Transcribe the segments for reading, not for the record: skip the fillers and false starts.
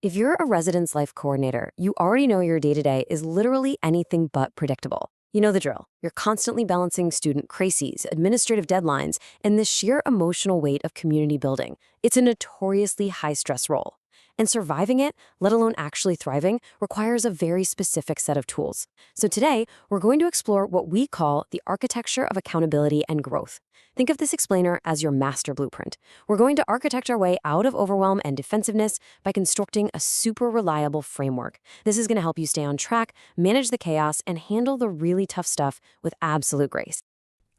If you're a residence life coordinator, you already know your day-to-day is literally anything but predictable. You know the drill. You're constantly balancing student crises, administrative deadlines, and the sheer emotional weight of community building. It's a notoriously high-stress role. And surviving it, let alone actually thriving, requires a very specific set of tools. So today, we're going to explore what we call the architecture of accountability and growth. Think of this explainer as your master blueprint. We're going to architect our way out of overwhelm and defensiveness by constructing a super reliable framework. This is going to help you stay on track, manage the chaos, and handle the really tough stuff with absolute grace.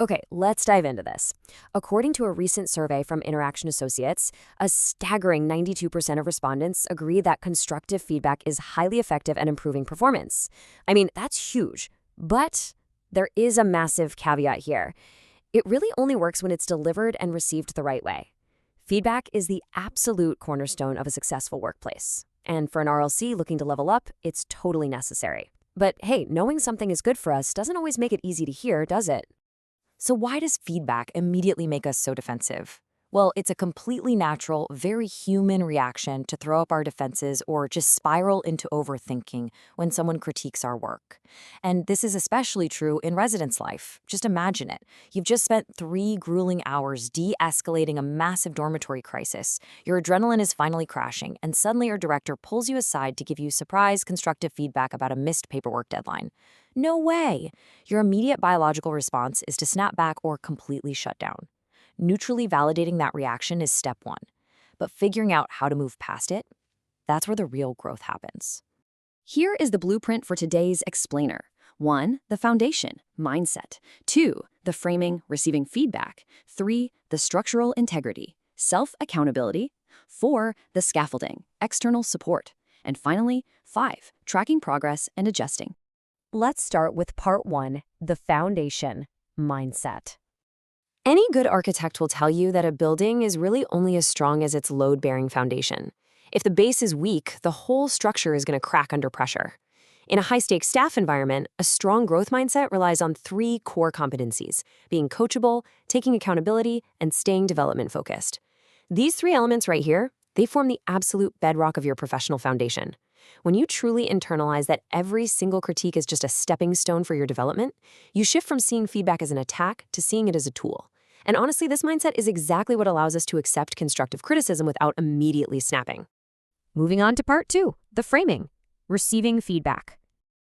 Okay, let's dive into this. According to a recent survey from Interaction Associates, a staggering 92% of respondents agree that constructive feedback is highly effective at improving performance. I mean, that's huge, but there is a massive caveat here. It really only works when it's delivered and received the right way. Feedback is the absolute cornerstone of a successful workplace. And for an RLC looking to level up, it's totally necessary. But hey, knowing something is good for us doesn't always make it easy to hear, does it? So why does feedback immediately make us so defensive? Well, it's a completely natural, very human reaction to throw up our defenses or just spiral into overthinking when someone critiques our work. And this is especially true in residence life. Just imagine it. You've just spent 3 grueling hours de-escalating a massive dormitory crisis. Your adrenaline is finally crashing, and suddenly your director pulls you aside to give you surprise, constructive feedback about a missed paperwork deadline. No way! Your immediate biological response is to snap back or completely shut down. Neutrally validating that reaction is step 1. But figuring out how to move past it, that's where the real growth happens. Here is the blueprint for today's explainer. 1. The foundation, mindset. 2. The framing, receiving feedback. 3. The structural integrity, self-accountability. 4. The scaffolding, external support. And finally, 5. Tracking progress and adjusting. Let's start with part 1, the foundation, mindset. Any good architect will tell you that a building is really only as strong as its load-bearing foundation. If the base is weak, the whole structure is going to crack under pressure. In a high-stakes staff environment, a strong growth mindset relies on 3 core competencies: being coachable, taking accountability, and staying development-focused. These 3 elements right here, they form the absolute bedrock of your professional foundation. When you truly internalize that every single critique is just a stepping stone for your development, you shift from seeing feedback as an attack to seeing it as a tool. And honestly, this mindset is exactly what allows us to accept constructive criticism without immediately snapping. Moving on to part 2, the framing, receiving feedback.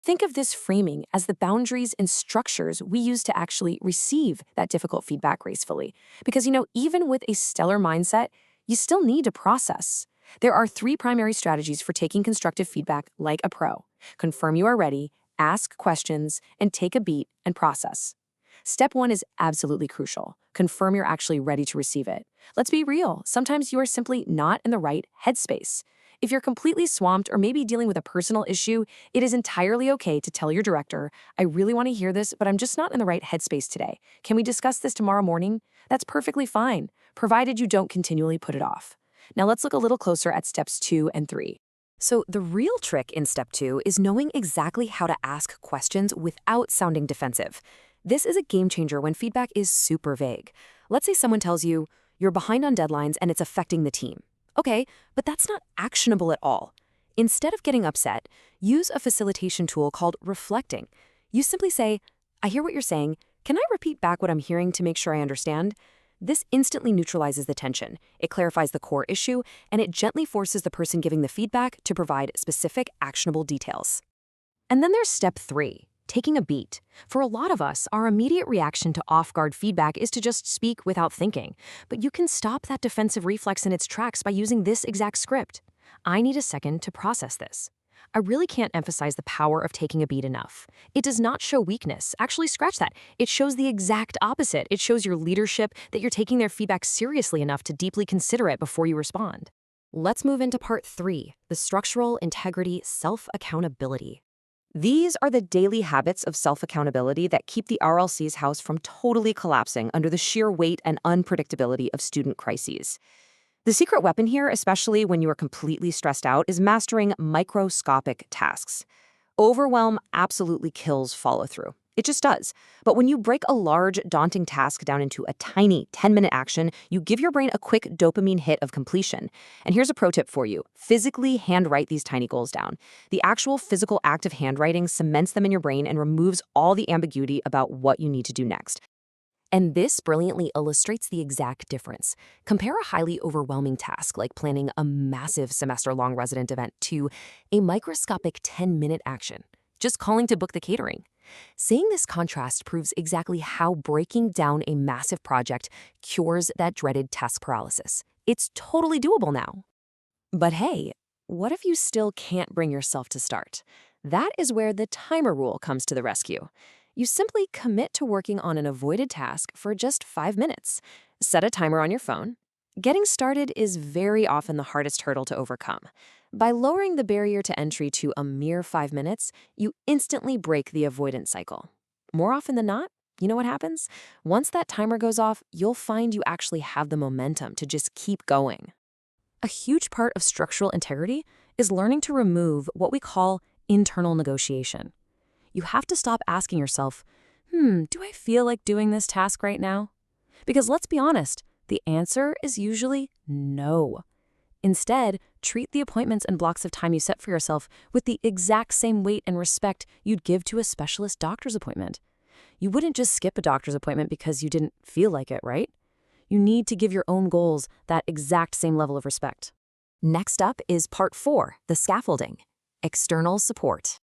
Think of this framing as the boundaries and structures we use to actually receive that difficult feedback gracefully. Because, even with a stellar mindset, you still need to process. There are 3 primary strategies for taking constructive feedback like a pro. Confirm you are ready, ask questions, and take a beat and process. Step 1 is absolutely crucial. Confirm you're actually ready to receive it. Let's be real. Sometimes you are simply not in the right headspace. If you're completely swamped or maybe dealing with a personal issue, it is entirely okay to tell your director, I really want to hear this, but I'm just not in the right headspace today. Can we discuss this tomorrow morning? That's perfectly fine, provided you don't continually put it off. Now let's look a little closer at steps 2 and 3. So the real trick in step 2 is knowing exactly how to ask questions without sounding defensive. This is a game changer when feedback is super vague. Let's say someone tells you, you're behind on deadlines and it's affecting the team. Okay, but that's not actionable at all. Instead of getting upset, use a facilitation tool called reflecting. You simply say, I hear what you're saying. Can I repeat back what I'm hearing to make sure I understand? This instantly neutralizes the tension. It clarifies the core issue, and it gently forces the person giving the feedback to provide specific, actionable details. And then there's step 3. Taking a beat. For a lot of us, our immediate reaction to off-guard feedback is to just speak without thinking. But you can stop that defensive reflex in its tracks by using this exact script. I need a second to process this. I really can't emphasize the power of taking a beat enough. It does not show weakness. Actually, scratch that. It shows the exact opposite. It shows your leadership, that you're taking their feedback seriously enough to deeply consider it before you respond. Let's move into part 3, the structural integrity, self-accountability. These are the daily habits of self-accountability that keep the RLC's house from totally collapsing under the sheer weight and unpredictability of student crises. The secret weapon here, especially when you are completely stressed out, is mastering microscopic tasks. Overwhelm absolutely kills follow-through. It just does. But when you break a large, daunting task down into a tiny 10-minute action, you give your brain a quick dopamine hit of completion. And here's a pro tip for you. Physically handwrite these tiny goals down. The actual physical act of handwriting cements them in your brain and removes all the ambiguity about what you need to do next. And this brilliantly illustrates the exact difference. Compare a highly overwhelming task like planning a massive semester-long resident event to a microscopic 10-minute action, just calling to book the catering. Seeing this contrast proves exactly how breaking down a massive project cures that dreaded task paralysis. It's totally doable now. But hey, what if you still can't bring yourself to start? That is where the timer rule comes to the rescue. You simply commit to working on an avoided task for just 5 minutes. Set a timer on your phone. Getting started is very often the hardest hurdle to overcome. By lowering the barrier to entry to a mere 5 minutes, you instantly break the avoidance cycle. More often than not, you know what happens? Once that timer goes off, you'll find you actually have the momentum to just keep going. A huge part of structural integrity is learning to remove what we call internal negotiation. You have to stop asking yourself, do I feel like doing this task right now? Because let's be honest, the answer is usually no. Instead, treat the appointments and blocks of time you set for yourself with the exact same weight and respect you'd give to a specialist doctor's appointment. You wouldn't just skip a doctor's appointment because you didn't feel like it, right? You need to give your own goals that exact same level of respect. Next up is part 4, the scaffolding, external support.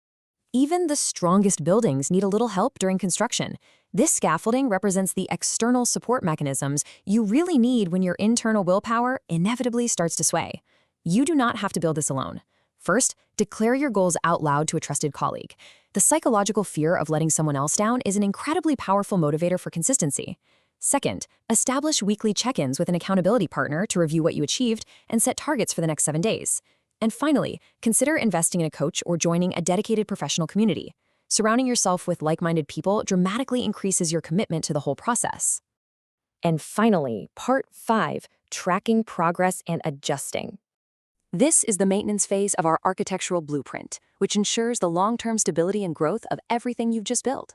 Even the strongest buildings need a little help during construction. This scaffolding represents the external support mechanisms you really need when your internal willpower inevitably starts to sway. You do not have to build this alone. First, declare your goals out loud to a trusted colleague. The psychological fear of letting someone else down is an incredibly powerful motivator for consistency. Second, establish weekly check-ins with an accountability partner to review what you achieved and set targets for the next 7 days. And finally, consider investing in a coach or joining a dedicated professional community. Surrounding yourself with like-minded people dramatically increases your commitment to the whole process. And finally, part 5, tracking progress and adjusting. This is the maintenance phase of our architectural blueprint, which ensures the long-term stability and growth of everything you've just built.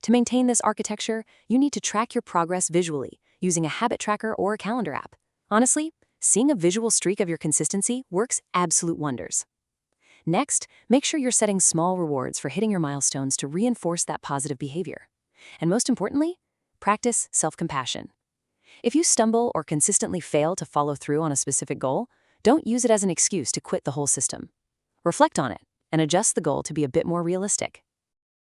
To maintain this architecture, you need to track your progress visually, using a habit tracker or a calendar app. Honestly, seeing a visual streak of your consistency works absolute wonders. Next, make sure you're setting small rewards for hitting your milestones to reinforce that positive behavior. And most importantly, practice self-compassion. If you stumble or consistently fail to follow through on a specific goal, don't use it as an excuse to quit the whole system. Reflect on it and adjust the goal to be a bit more realistic.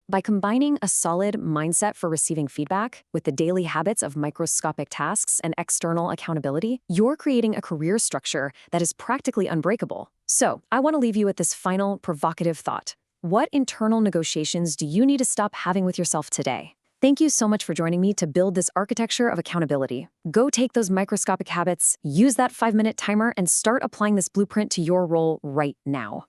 By combining a solid mindset for receiving feedback with the daily habits of microscopic tasks and external accountability, you're creating a career structure that is practically unbreakable. So, I want to leave you with this final provocative thought. What internal negotiations do you need to stop having with yourself today? Thank you so much for joining me to build this architecture of accountability. Go take those microscopic habits, use that 5-minute timer, and start applying this blueprint to your role right now.